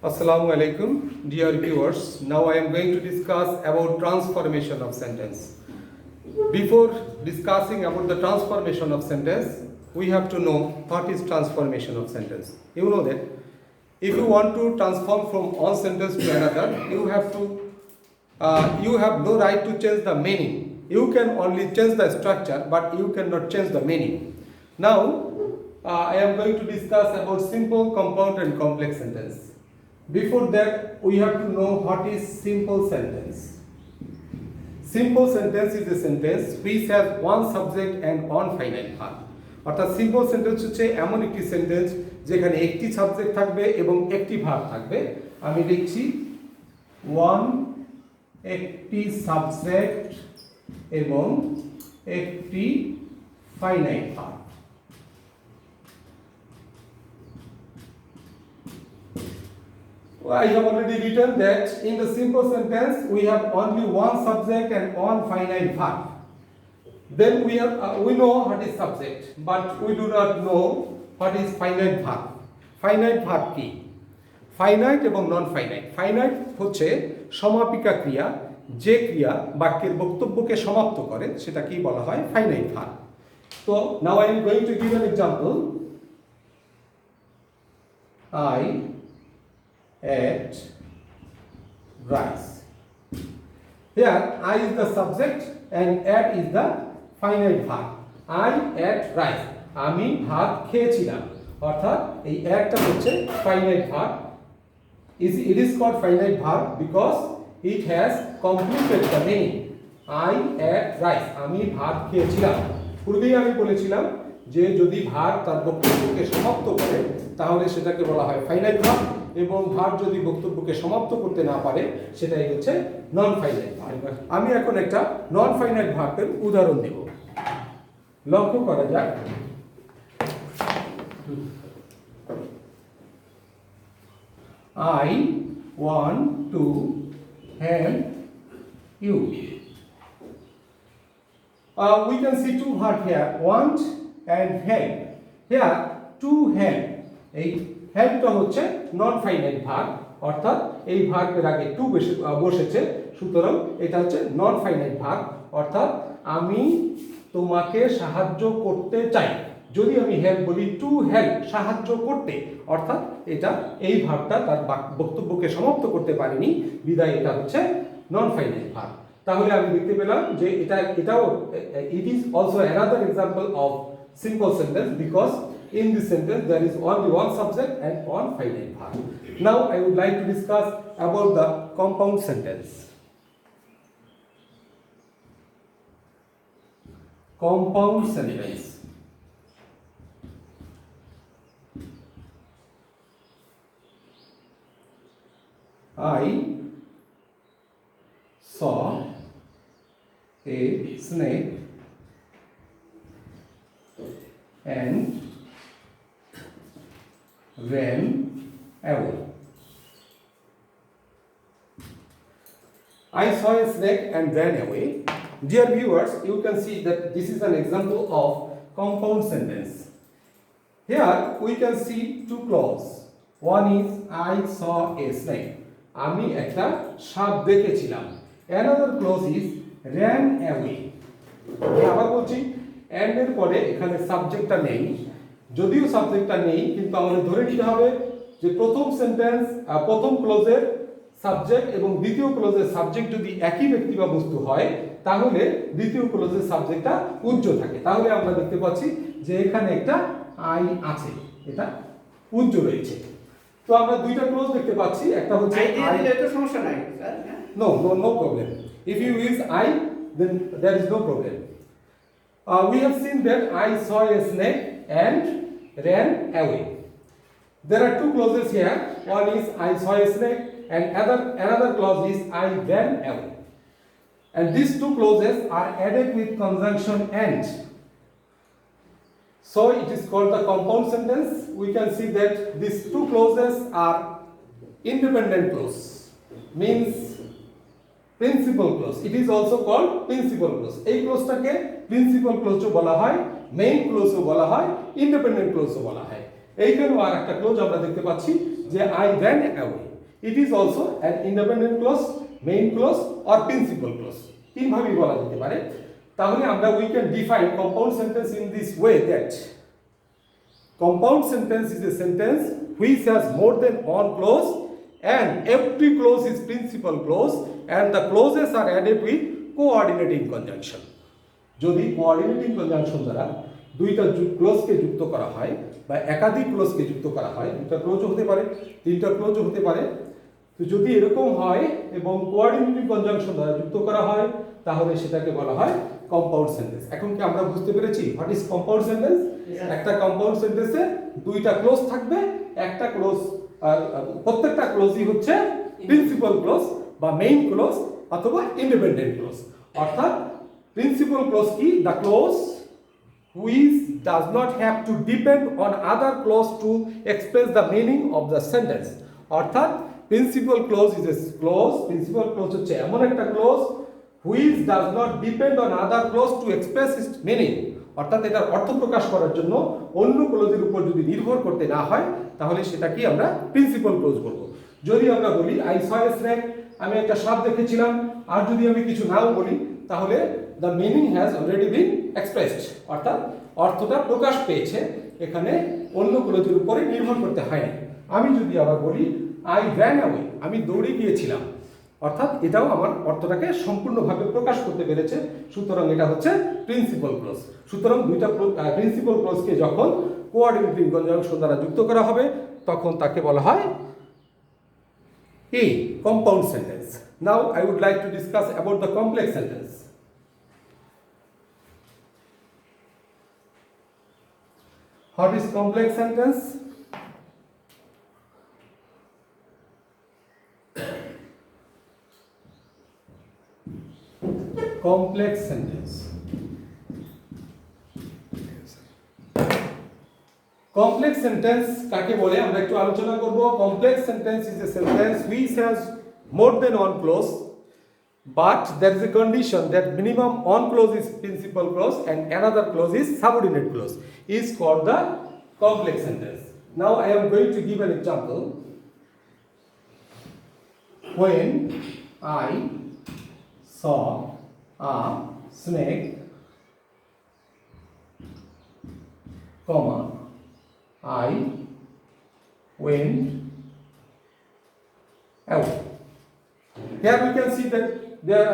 Assalamu alaikum, dear viewers. Now I am going to discuss about transformation of sentence. Before discussing about the transformation of sentence, we have to know what is transformation of sentence. You know that if you want to transform from one sentence to another, you have no right to change the meaning. You can only change the structure, but you cannot change the meaning. Now, I am going to discuss about simple, compound and complex sentence. Before that, we have to know what is simple sentence. Simple sentence is a sentence which has one subject and one finite verb. অর্থাৎ simple sentence হচ্ছে এমন একটি sentence যেখানে একটি subject থাকবে এবং একটি verb থাকবে। আমি লিখছি একটি সাবজেক্ট এবং একটি finite verb. I have already written that in the simple sentence we have only one subject and one finite verb. Then we know what is subject, but we do not know what is finite verb. Finite verb কি? Finite এবং non finite. Finite হচ্ছে সমাপিকা ক্রিয়া, যে ক্রিয়া বাক্যের বক্তব্যকে সমাপ্ত করে সেটা কি বলা হয়? Finite verb. So now I am going to give an example. I ate rice. Here I is the subject and ate is the finite verb. I ate rice. আমি ভাত খেয়েছিলাম। অর্থাৎ এই একটা হচ্ছে finite verb. It is called finite verb because it has completed the meaning. I ate rice. আমি ভাত খেয়েছিলাম। পূর্বেই আমি বলেছিলাম যে যদি ভার্ব তার বক্তব্যকে সমাপ্ত করে তাহলে সেটাকে বলা হয় ফাইনাইট ভার্ব এবং ভার্ব যদি বক্তব্যকে সমাপ্ত করতে না পারে সেটাই হচ্ছে নন ফাইনাইট ভার্ব। আমি এখন একটা নন ফাইনাইট ভার্বের উদাহরণ দেব। লক্ষ্য করা যাক। I want to help you. We can see two verbs here, want and help. Here to help, এই হেল্পটা হচ্ছে নন ফাইনাইট ভার্ব, অর্থাৎ এই ভার্বের আগে টু বসেছে, সুতরাং এটা হচ্ছে নন ফাইনাইট ভার্ব, অর্থাৎ আমি তোমাকে সাহায্য করতে চাই। যদি আমি হেল্প বলি টু হেল্প সাহায্য করতে, অর্থাৎ এটা এই ভার্বটা তার বক্তব্যকে সমাপ্ত করতে পারেনি, বিদায় এটা হচ্ছে নন ফাইনাইট ভার্ব। তাহলে আমি দেখতে পেলাম যে এটাও it is also another example of simple sentence because in this sentence there is only one subject and one finite verb. Now I would like to discuss about the compound sentence. Compound sentence. I saw a snake and ran away. I saw a snake and ran away. Dear viewers, you can see that this is an example of compound sentence. Here we can see two clauses. One is I saw a snake. আমি একটা সাপ দেখেছিলাম। Another clause is ran away. আবার বলছি and এর পরে এখানে সাবজেক্টটা নেই, যদিও সাবজেক্টটা নেই কিন্তু আমাদের ধরে নিতে হবে যে প্রথম ক্লোজের সাবজেক্ট এবং দ্বিতীয় ক্লোজের সাবজেক্ট যদি একই ব্যক্তি বা বস্তু হয় তাহলে দ্বিতীয় ক্লোজের সাবজেক্টটা উজ্জ্ব থাকে। তাহলে আমরা দেখতে পাচ্ছি যে এখানে একটা আই আছে, এটা উজ্জ্ব রয়েছে। তো আমরা দুইটা ক্লোজ দেখতে পাচ্ছি, একটা হচ্ছে আই দিলে তো সমস্যা নাই sir. No problem. If you use I, then there is no problem. We have seen that I saw a snake and ran away. There are two clauses here. One is I saw a snake and another clause is I ran away. And these two clauses are added with conjunction and. So it is called the compound sentence. We can see that these two clauses are independent clause, means principal clause. It is also called principal clause. এই ক্লোজটাকে principal ক্লোজও বলা হয়, main ক্লোজও বলা হয়, independent ক্লোজও বলা হয়। এইখানেও আর একটা ক্লোজ আমরা দেখতে পাচ্ছি যে I ran away. It is also an independent clause, main clause or principal clause. তিন ভাবেই বলা যেতে পারে। তাহলে আমরা we can define compound sentence in this way that compound sentence is a sentence which has more than one clause and every clause is principal clause and the clauses are added with coordinating conjunction. যদি coordinating conjunction দ্বারা দুইটা ক্লোজকে যুক্ত করা হয় বা একাধিক ক্লোজকে যুক্ত করা হয়, দুটো ক্লোজও হতে পারে, তিনটা ক্লোজও হতে পারে, তো যদি এরকম হয় এবং কোঅর্ডিনেটিং কনজাংশন দ্বারা যুক্ত করা হয় তাহলে সেটাকে বলা হয় কম্পাউন্ড সেন্টেন্স। এখন কি আমরা বুঝতে পেরেছি হোয়াট ইজ কম্পাউন্ড সেন্টেন্স? একটা কম্পাউন্ড সেন্টেন্সে দুইটা ক্লোজ থাকবে, একটা ক্লোজ প্রত্যেকটা ক্লোজই হচ্ছে প্রিন্সিপাল ক্লোজ বা মেইন ক্লোজ অথবা ইন্ডিপেন্ডেন্ট ক্লোজ। অর্থাৎ প্রিন্সিপাল ক্লোজ কি? The close which does not have to depend on other clause to express the meaning of the sentence. অর্থাৎ principal clause is a close, principal clause হচ্ছে এমন একটা close which does not depend on other clause to express its meaning. অর্থাৎ এটার অর্থ প্রকাশ করার জন্য অন্য ক্লোজের উপর যদি নির্ভর করতে না হয় তাহলে সেটা কি আমরা প্রিন্সিপাল ক্লোজ বলবো। যদি আমরা বলি আই স এ স্নেক, আমি একটা সাপ দেখেছিলাম, আর যদি আমি কিছু নাও বলি তাহলে the meaning has already been expressed, অর্থাৎ অর্থটা প্রকাশ পেয়েছে, এখানে অন্য ক্লোজের উপরে নির্ভর করতে হয় না। আমি যদি আবার বলি আই র্যান অ্যাওয়ে, আমি দৌড়ে গিয়েছিলাম, অর্থাৎ এটাও আমার অর্থটাকে সম্পূর্ণভাবে প্রকাশ করতে পেরেছে, সুতরাং এটা হচ্ছে প্রিন্সিপাল ক্লোজ। সুতরাং দুইটা প্রিন্সিপাল ক্লোজকে যখন কোঅর্ডিনেটিং কনজাংশন দ্বারা যুক্ত করা হবে তখন তাকে বলা হয় a compound sentence. Now I would like to discuss about the complex sentence. What is complex sentence? Complex sentence. Complex sentence কাকে বলে আমরা একটু আলোচনা করব। Complex sentence is a sentence which has more than one clause but there is a condition that minimum one clause is principal clause and another clause is subordinate clause is called the complex sentence. Now I am going to give an example. When I saw a snake, comma, I went away. Here we can see that there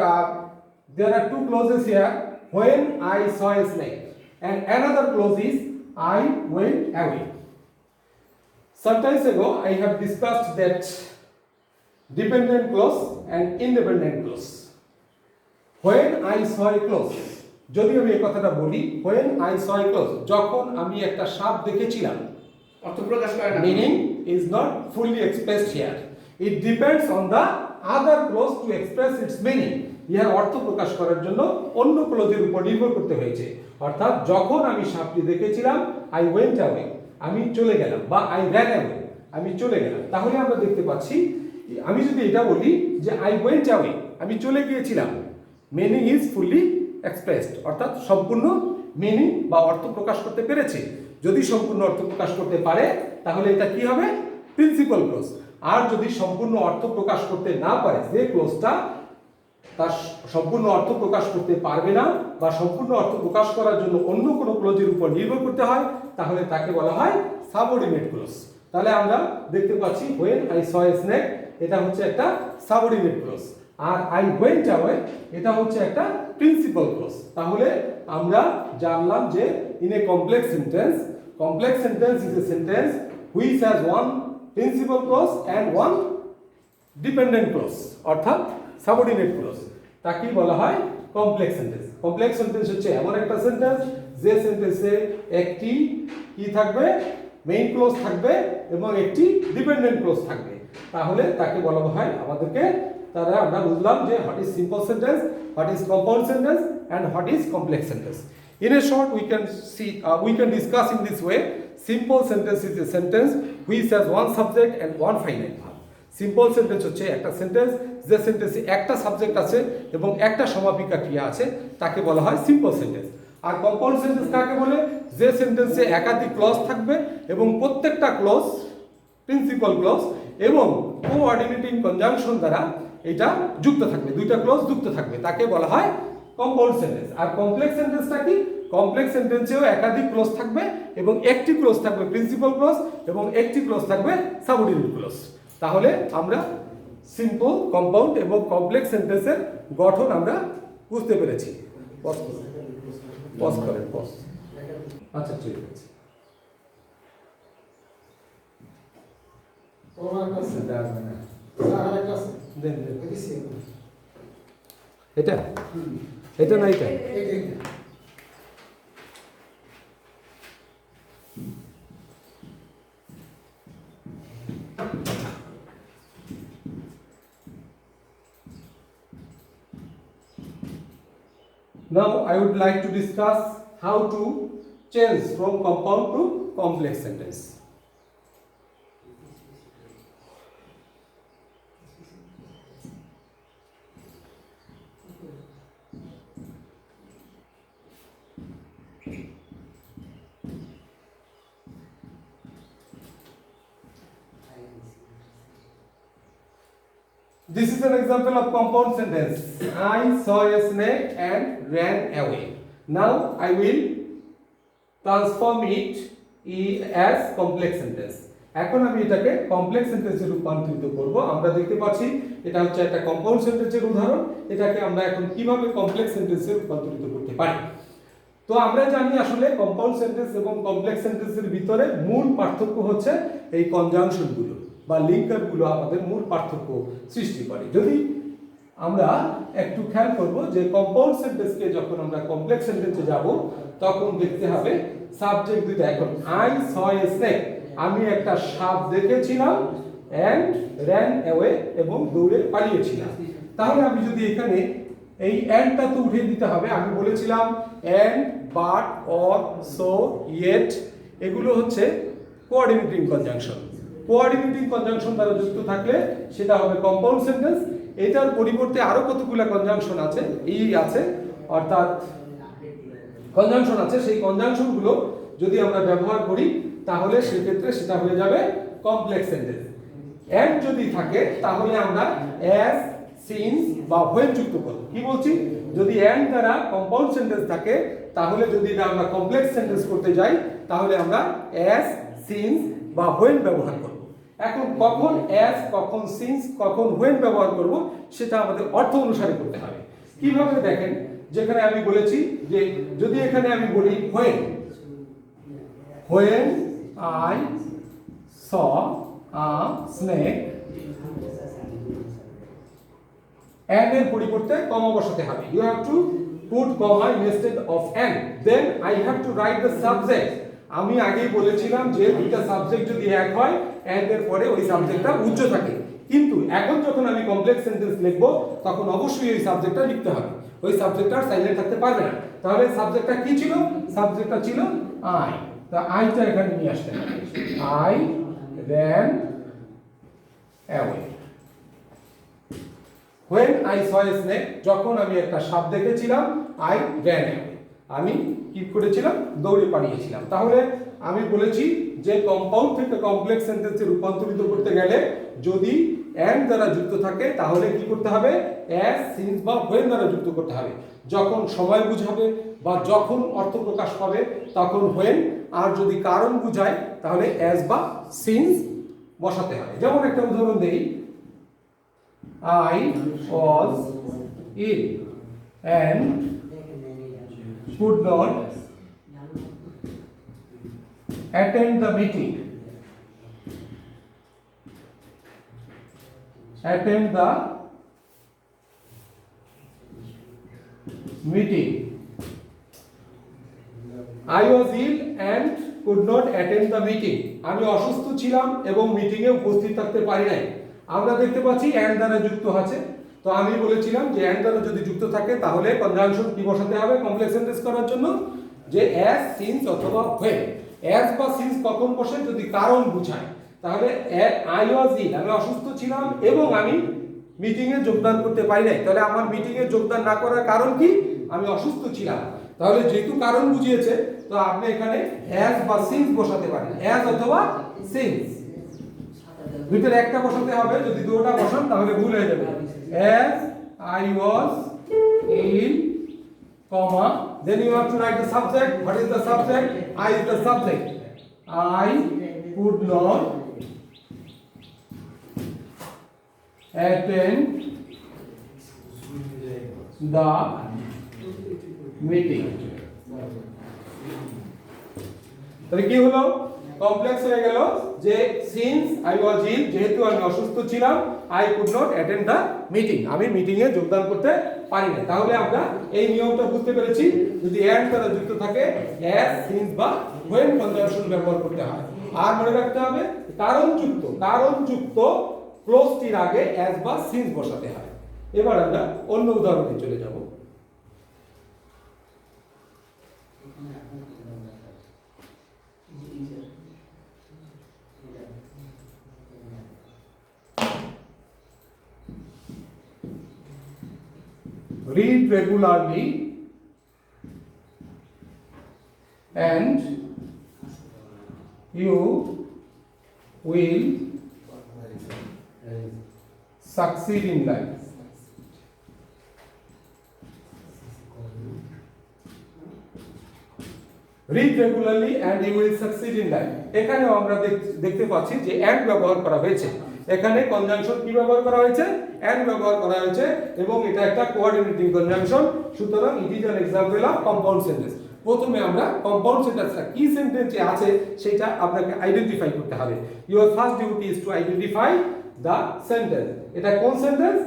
are two clauses here. When I saw a snake, and another clause is I went away. Sometimes ago I have discussed that dependent clause and independent clause. When I saw a clause, যদি আমি এই কথাটা বলি when I saw a clause, যখন আমি একটা সাপ দেখেছিলাম, অর্থ প্রকাশ করে না, meaning is not fully expressed here. It depends on the other clause to express its meaning. ইহার অর্থ প্রকাশ করার জন্য অন্য ক্লোজের উপর নির্ভর করতে হয়েছে। অর্থাৎ যখন আমি সাপটি দেখেছিলাম I went away, আমি চলে গেলাম, বা I ran away, আমি চলে গেলাম। তাহলে আমরা দেখতে পাচ্ছি আমি যদি এটা বলি যে I went away, আমি চলে গিয়েছিলাম, meaning is fully expressed, অর্থাৎ সম্পূর্ণ মিনিং বা অর্থ প্রকাশ করতে পেরেছে। যদি সম্পূর্ণ অর্থ প্রকাশ করতে পারে তাহলে এটা কি হবে? Principal clause. আর যদি সম্পূর্ণ অর্থ প্রকাশ করতে না পারে, যে ক্লোজটা তার সম্পূর্ণ অর্থ প্রকাশ করতে পারবে না বা সম্পূর্ণ অর্থ প্রকাশ করার জন্য অন্য কোনো ক্লোজের উপর নির্ভর করতে হয়, তাহলে তাকে বলা হয় সাবঅর্ডিনেট ক্লোজ। তাহলে আমরা দেখতে পাচ্ছি when I saw a snake, এটা হচ্ছে একটা সাবঅর্ডিনেট ক্লোজ, আর I went away এটা হচ্ছে একটা প্রিন্সিপাল ক্লোজ। তাহলে আমরা জানলাম যে in a complex sentence is a sentence which has one principal clause and one dependent clause, অর্থাৎ সাবঅর্ডিনেট ক্লোজ, তাকেই বলা হয় কমপ্লেক্স সেন্টেন্স। কমপ্লেক্স সেন্টেন্স হচ্ছে এমন একটা সেন্টেন্স যে সেন্টেন্সে একটি কি থাকবে? মেইন ক্লোজ থাকবে এবং একটি ডিপেন্ডেন্ট ক্লোজ থাকবে। তাহলে তাকে বলা হয় আমাদেরকে, তাহলে আমরা বুঝলাম যে what is simple sentence, what is compound sentence and what is complex sentence. In a short we can discuss in this way. Simple sentence is a sentence which has one subject and one finite verb. Simple sentence হচ্ছে একটা sentence যে সেন্টেন্সে একটা subject আছে এবং একটা সমাপিকা ক্রিয়া আছে, তাকে বলা হয় সিম্পল সেন্টেন্স। আর কম্পাউন্ড সেন্টেন্স কাকে বলে? যে সেন্টেন্সে একাধিক ক্লজ থাকবে এবং প্রত্যেকটা ক্লজ প্রিন্সিপাল ক্লজ এবং কোঅর্ডিনেটিং কনজাংশন দ্বারা এটা যুক্ত থাকবে, দুইটা ক্লজ যুক্ত থাকবে, তাকে বলা হয় কম্পাউন্ড সেন্টেন্স। আর কমপ্লেক্স সেন্টেন্সটা কি? কমপ্লেক্স সেন্টেন্সেও একাধিক ক্লজ থাকবে এবং একটি ক্লজ থাকবে প্রিন্সিপাল ক্লজ এবং একটি ক্লজ থাকবে সাবঅর্ডিনেট ক্লজ। তাহলে আমরা সিম্পল, কম্পাউন্ড এবং কমপ্লেক্স সেন্টেন্সের গঠন আমরা বুঝতে পেরেছি। পজ করেন, পজ। আচ্ছা, ঠিক আছে। এটা এটা না এটা Now I would like to discuss how to change from compound to complex sentence. This is an example of compound sentence. I saw a snake and ran away. Now I will transform it as complex sentence. এখন আমি এটাকে complex সেন্টেন্সে রূপান্তরিত করব। আমরা দেখতে পাচ্ছি এটা হচ্ছে একটা কম্পাউন্ড সেন্টেন্সের উদাহরণ। এটাকে আমরা এখন কিভাবে কমপ্লেক্স সেন্টেন্সে রূপান্তরিত করতে পারি। তো আমরা জানি আসলে কম্পাউন্ড সেন্টেন্স এবং কমপ্লেক্স সেন্টেন্সের ভিতরে মূল পার্থক্য হচ্ছে এই কনজাংশনগুলো বা লিঙ্কারগুলো আমাদের মূল পার্থক্য সৃষ্টি করে। যদি আমরা একটু খেয়াল করব যে কম্পাউন্ড সেন্টেন্সকে যখন আমরা কমপ্লেক্স সেন্টেন্সে যাব তখন দেখতে হবে সাবজেক্ট দুইটা। এখন আই স এ স্নেক, আমি একটা সাপ দেখেছিলাম, এন্ড র্যান অ্যাওয়ে এবং দৌড়ে পালিয়েছিলাম। তাহলে আমি যদি এখানে এই এন্ডটা তো উঠিয়ে দিতে হবে। আমি বলেছিলাম and, but, or, so, yet এগুলো হচ্ছে কোঅর্ডিনেটিং কনজাংশন। কোঅর্ডিনেটিং কনজাংশন দ্বারা যুক্ত থাকলে সেটা হবে কম্পাউন্ড সেন্টেন্স। এটার পরিবর্তে আরো কতগুলো কনজাংশন আছে, আছে অর্থাৎ কনজাংশন আছে। সেই কনজাংশনগুলো যদি আমরা ব্যবহার করি তাহলে সেক্ষেত্রে সেটা হয়ে যাবে কমপ্লেক্স সেন্টেন্স। এন্ড যদি থাকে তাহলে আমরা অ্যাজ, সিন্স বা হোয়েন যুক্ত করব। কি বলছি? যদি এন্ড দ্বারা কম্পাউন্ড সেন্টেন্স থাকে তাহলে যদি এটা আমরা কমপ্লেক্স সেন্টেন্স করতে যাই তাহলে আমরা অ্যাজ, সিন্স বা হোয়েন ব্যবহার করব। এখন কখন অ্যাজ, কখন সিন্স, কখন হোয়েন ব্যবহার করব সেটা আমাদের অর্থ অনুসারে করতে হবে। কিভাবে দেখেন, যেখানে আমি বলেছি যে যদি এখানে আমি বলি when I saw a snake, and এর পরিবর্তে কমা বসাতে হবে। You have to put comma instead of and. Then I have to write the subject. আমি আগেই বলেছিলাম যে দুইটা সাবজেক্ট যদি এক হয় and এর পরে ওই সাবজেক্টটা উচ্চ থাকে, কিন্তু এখন যখন আমি কমপ্লেক্স সেন্টেন্স লিখব তখন অবশ্যই ওই সাবজেক্টটা লিখতে হবে। ওই সাবজেক্টটা সাইলেন্ট থাকতে পারবে না। তাহলে সাবজেক্টটা কি ছিল? সাবজেক্টটা ছিল আই। তা আইটা এখানে নিয়ে আসতে হবে। I ran away. When I saw a snake, যখন আমি একটা সাপ দেখেছিলাম, I ran away. আমি কি করেছিলাম? দৌড়ে পালিয়েছিলাম। তাহলে আমি বলেছি যে কম্পাউন্ড থেকে কমপ্লেক্স সেন্টেন্সে রূপান্তরিত করতে গেলে যদি and দ্বারা যুক্ত থাকে তাহলে কি করতে হবে? as, since বা when দ্বারা যুক্ত করতে হবে। যখন সময় বুঝাবে বা যখন অর্থ প্রকাশ পাবে তখন when, আর যদি কারণ বুঝায় তাহলে as বা since বসাতে হবে। যেমন একটা উদাহরণ দেই, I was ill and could not attend the meeting. Attend the meeting. I was ill and could not attend the meeting. আমি অসুস্থ ছিলাম এবং মিটিংয়ে উপস্থিত থাকতে পারি নাই। আমরা দেখতে পাচ্ছি and দ্বারা যুক্ত আছে। তো আমি বলেছিলাম যে and দ্বারা যদি যুক্ত থাকে তাহলে কনজাংশন কি বসাতে হবে কমপ্লেক্স সেন্টেন্স করার জন্য? যে as, since অথবা when। as বা since কখন বসে? যদি কারণ বোঝায়। তাহলে I was ill, আমি অসুস্থ ছিলাম এবং আমি মিটিংয়ে যোগদান করতে পারি নাই। তাহলে আমার মিটিংয়ে যোগদান না করার কারণ কি? আমি অসুস্থ ছিলাম। তাহলে যেহেতু কারণ বুঝিয়েছে তো আপনি এখানে as বা since বসাতে পারেন, as অথবা since। দুইটার একটা বসাতে হবে, যদি দুটোটা বসান তাহলে ভুল হয়ে যাবে। as I was in comma, then you have to write the subject. What is the subject? I is the subject. I could not attend the meeting. তাহলে কি হলো, কমপ্লেক্স হয়ে গেল যে সিন্স আই ওয়াজ ইল, যেহেতু আমি অসুস্থ ছিলাম, I could not attend the meeting, আমি মিটিং এ যোগদান করতে পারি না। তাহলে আমরা এই নিয়মটা বুঝতে পেরেছি, যদি এন্ড দ্বারা যুক্ত থাকে অ্যাজ, সিন্স বা when কনজাংশন ব্যবহার করতে হয়। আর মনে রাখতে হবে কারণযুক্ত ক্লোজটির আগে অ্যাজ বা সিন্স বসাতে হয়। এবার আমরা অন্য উদাহরণে চলে যাব। Read regularly and you will succeed in life. Read regularly and you will succeed in life. এখানেও আমরা দেখতে পাচ্ছি যে and ব্যবহার করা হয়েছে। এখানে কনজাংশন কি ব্যবহার করা হয়েছে? and ব্যবহার করা হয়েছে, এবং এটা একটা কোঅর্ডিনেটিং কনজাংশন। সুতরাং it is an example of compound sentence. প্রথমে আমরা কম্পাউন্ড সেন্টেন্সটা কি সেন্টেন্সে আছে সেটা আপনাকে আইডেন্টিফাই করতে হবে। Your first duty is to identify the sentence. এটা কোন সেন্টেন্স?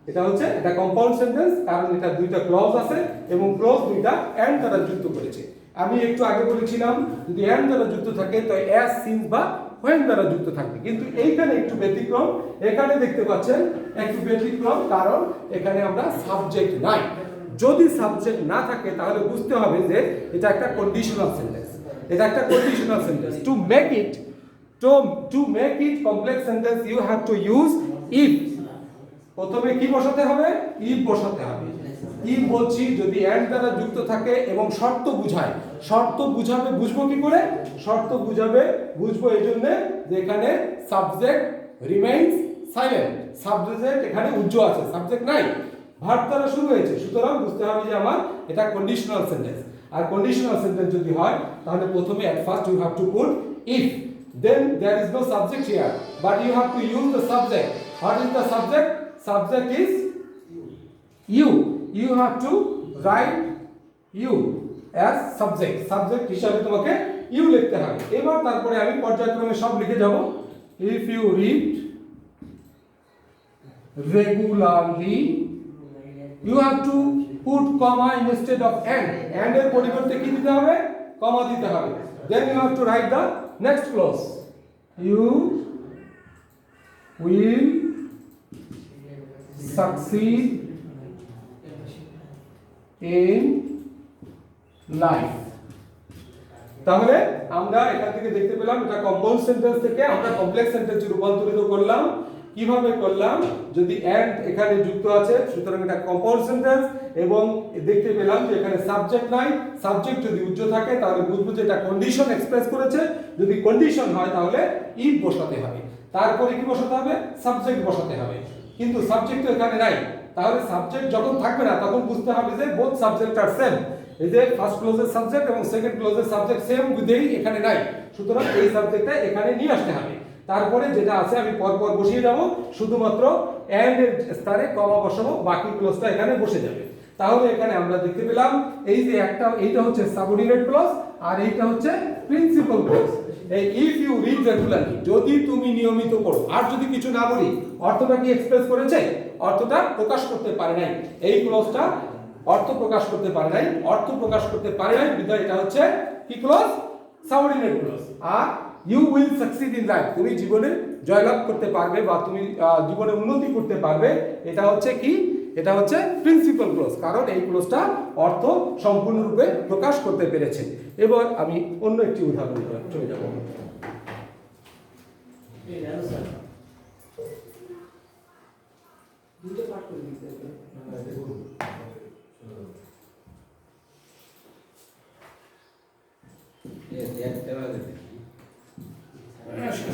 এটা হচ্ছে এটা কম্পাউন্ড সেন্টেন্স, কারণ এটা দুইটা ক্লজ আছে এবং ক্লজ দুইটা and দ্বারা যুক্ত করেছে। আমি একটু আগে বলেছিলাম যদি and দ্বারা যুক্ত থাকে তো as, since বা when দ্বারা যুক্ত থাকবে, কিন্তু এইখানে একটু ব্যতিক্রম। এখানে দেখতে পাচ্ছেন একটু ব্যতিক্রম, কারণ এখানে আমরা সাবজেক্ট নাই। যদি সাবজেক্ট না থাকে তাহলে বুঝতে হবে যে এটা একটা কন্ডিশনাল সেন্টেন্স। এটা একটা conditional sentence. To make it complex sentence you have to use if. প্রথমে কি বসাতে হবে? ইফ বসাতে হবে। ইফ বলছি যদি and দ্বারা যুক্ত থাকে এবং শর্ত বুঝায়। শর্ত বুঝাবে, বুঝবো কি করে? শর্ত বুঝবো এই জন্য যে এখানে সাবজেক্ট রিমেইনস সাইলেন্ট। সাবজেক্ট এখানে উজ্জ্ব আছে, সাবজেক্ট নাই, ভার্ব দ্বারা শুরু হয়েছে। সুতরাং বুঝতে হবে যে আমার এটা কন্ডিশনাল সেন্টেন্স। আর কন্ডিশনাল সেন্টেন্স যদি হয় তাহলে প্রথমে at first you have to put if, then there is no subject here, but you have to use the subject. What is the subject? Subject is you. You have to write you as subject. Subject হিসাবে তোমাকে you লিখতে হবে। এবার তারপরে আমি পর্যায়ক্রমে সব লিখে যাব। If you read regularly, you have to put comma instead of and এর পরিবর্তে কি দিতে হবে? কমা দিতে হবে। Then you have to write the next clause. You will succeed in life. তাহলে আমরা এখান থেকে দেখতে পেলাম এটা কম্পাউন্ড সেন্টেন্স থেকে আমরা কমপ্লেক্স সেন্টেন্সে রূপান্তরিত করলাম। কিভাবে করলাম? যদি and এখানে যুক্ত আছে সুতরাং এটা কম্পাউন্ড সেন্টেন্স, এবং দেখতে পেলাম যে এখানে সাবজেক্ট নাই। সাবজেক্ট যদি উজ্জ্ব থাকে তাহলে বুঝবো যে এটা কন্ডিশন এক্সপ্রেস করেছে। যদি কন্ডিশন হয় তাহলে if বসাতে হবে। তারপরে কি বসাতে হবে? সাবজেক্ট বসাতে হবে। কিন্তু সাবজেক্ট তো এখানে নাই, তাহলে সাবজেক্ট যখন থাকবে না তখন বুঝতে হবে যে বোথ সাবজেক্ট আর সেম। এই যে ফার্স্ট ক্লোজের সাবজেক্ট এবং সেকেন্ড ক্লোজের সাবজেক্ট সেম বুঝেই এখানে নাই, সুতরাং এই সাবজেক্টটা এখানে নিয়ে আসতে হবে। তারপরে যেটা আছে আমি পরপর বসিয়ে যাব, শুধুমাত্র and এর স্থানে কমা বসাবো, বাকি ক্লোজটা এখানে বসে যাবে। তাহলে এখানে আমরা দেখতে পেলাম এই যে এইটা হচ্ছে সাবঅর্ডিনেট ক্লজ আর এইটা হচ্ছে প্রিন্সিপাল ক্লজ। এই ইফ ইউ রিড রেগুলারলি, যদি তুমি নিয়মিত পড়ো। আর যদি কিছু না বলি, অর্থটা কি এক্সপ্রেস করেছে? অর্থটা প্রকাশ করতে পারে নাই। এই ক্লজটা অর্থ প্রকাশ করতে পারে নাই, বিধায় এটা হচ্ছে কি ক্লজ? Subordinate clause. আর you will succeed in life, তুমি জীবনে জয়লাভ করতে পারবে বা তুমি জীবনে উন্নতি করতে পারবে, এটা হচ্ছে কি? এটা হচ্ছে প্রিন্সিপাল ক্লজ, কারণ এই ক্লজটা অর্থ সম্পূর্ণরূপে প্রকাশ করতে পেরেছে। এবার আমি অন্য একটি উদাহরণ চলে যাব।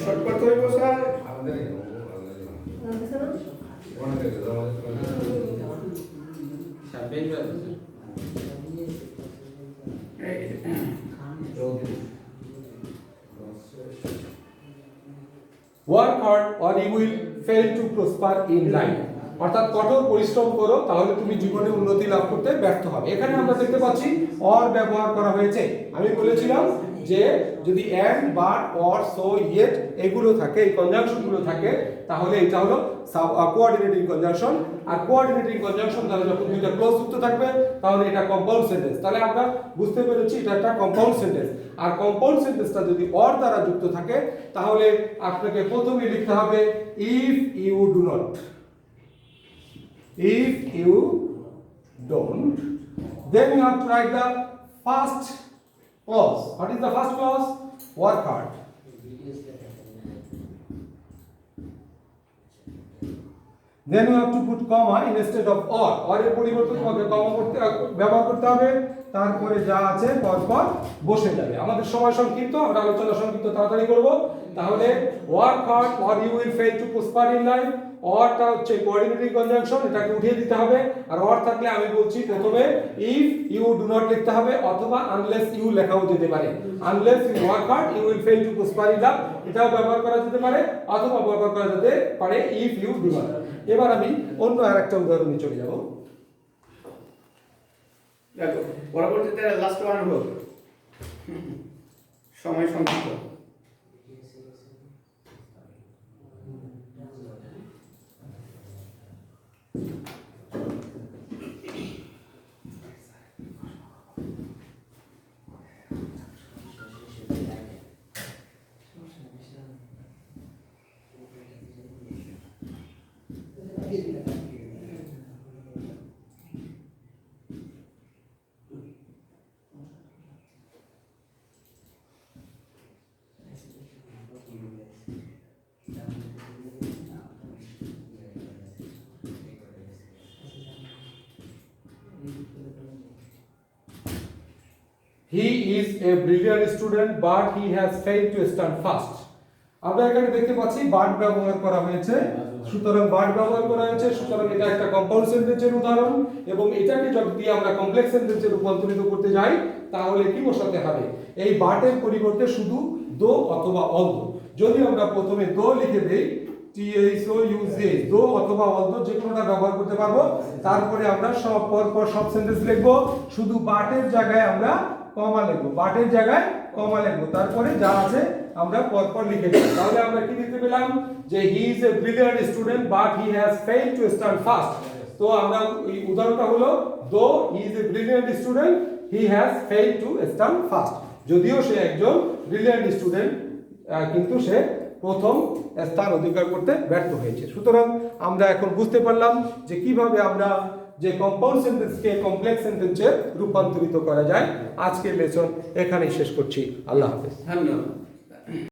শর্ট করতে হইব স্যার। আমাদের work hard or you will fail to prosper in life, অর্থাৎ কঠোর পরিশ্রম করো তাহলে তুমি জীবনে উন্নতি লাভ করতে ব্যর্থ হবে। এখানে আমরা দেখতে পাচ্ছি অর ব্যবহার করা হয়েছে। আমি বলেছিলাম যে যদি and, but, or, so, yet এগুলো থাকে, এই কনজাংশন গুলো থাকে, তাহলে এটা হলো কোঅর্ডিনেটিং কনজাংশন। আর কোঅর্ডিনেটিং কনজাংশন দ্বারা যখন দুইটা ক্লোজ যুক্ত থাকবে তাহলে এটা কম্পাউন্ড সেন্টেন্স। তাহলে আমরা বুঝতে পেরেছি এটা একটা কম্পাউন্ড সেন্টেন্স। আর কম্পাউন্ড সেন্টেন্সটা যদি অর দ্বারা যুক্ত থাকে তাহলে আপনাকে প্রথমে লিখতে হবে if you do not, if you don't, then you have to write the first clause. What is the first clause? Work hard. Then you have to put comma instead of or এর পরিবর্তে তোমাকে কমা করতে ব্যবহার করতে হবে, তারপরে যা আছে পরপর বসে যাবে। আমাদের সময় সংক্ষিপ্ত, আমরা আলোচনা সংক্ষিপ্ত তাড়াতাড়ি করব। তাহলে work hard or you will fail to prosper in life, অরটা হচ্ছে কোঅর্ডিনেটিং কনজাংশন, এটাকে উঠিয়ে দিতে হবে। আর অর থাকলে আমি বলছি প্রথমে ইফ ইউ ডু নট লিখতে হবে, অথবা আনলেস ইউ লেখাও যেতে পারে। Unless you work hard you will fail to prosper in life, এটাও ব্যবহার করা যেতে পারে, অথবা ব্যবহার করা যেতে পারে ইফ ইউ ডু নট। এবার আমি অন্য আরেকটা উদাহরণে চলে যাব। দেখো পরবর্তীতে লাস্ট ওয়ান হলো সময় সংক্ষিপ্ত। He is a brilliant student but he has failed to stand first. আমরা এখানে দেখতে পাচ্ছি বাট ব্যবহার করা হয়েছে, সুতরাং বাট ব্যবহার করা হয়েছে, সুতরাং এটা একটা কম্পাউন্ড সেন্টেন্সের উদাহরণ। এবং এটাকে যদি আমরা কমপ্লেক্স সেন্টেন্সে রূপান্তরিত করতে যাই তাহলে কি বসাতে হবে? এই বাটের পরিবর্তে শুধু দো অথবা অলদো। যদি আমরা প্রথমে দো লিখে দেই, দো অথবা অলদো যে কোনোটা ব্যবহার করতে পারবো। তারপরে আমরা সব পরপর সব সেন্টেন্স লিখবো, শুধু বাটের জায়গায় আমরা কমা লিখবো, বাটের জায়গায় কমা লিখবো, তারপরে যা আছে আমরা পরপর লিখে দেব। তাহলে আমরা কি লিখতে পেলাম যে he is a brilliant student but he has failed to stand first. তো আমরা এই উদাহরণটা হলো দো he is a brilliant student he has failed to stand first. যদিও সে একজন ব্রিলিয়ান্ট স্টুডেন্ট কিন্তু সে প্রথম স্থান অধিকার করতে ব্যর্থ হয়েছে। সুতরাং আমরা এখন বুঝতে পারলাম যে কিভাবে আমরা যে কম্পাউন্ড সেন্টেন্সকে কমপ্লেক্স সেন্টেন্সে রূপান্তরিত করা যায়। আজকের লেসন এখানেই শেষ করছি। আল্লাহ হাফেজ। ধন্যবাদ।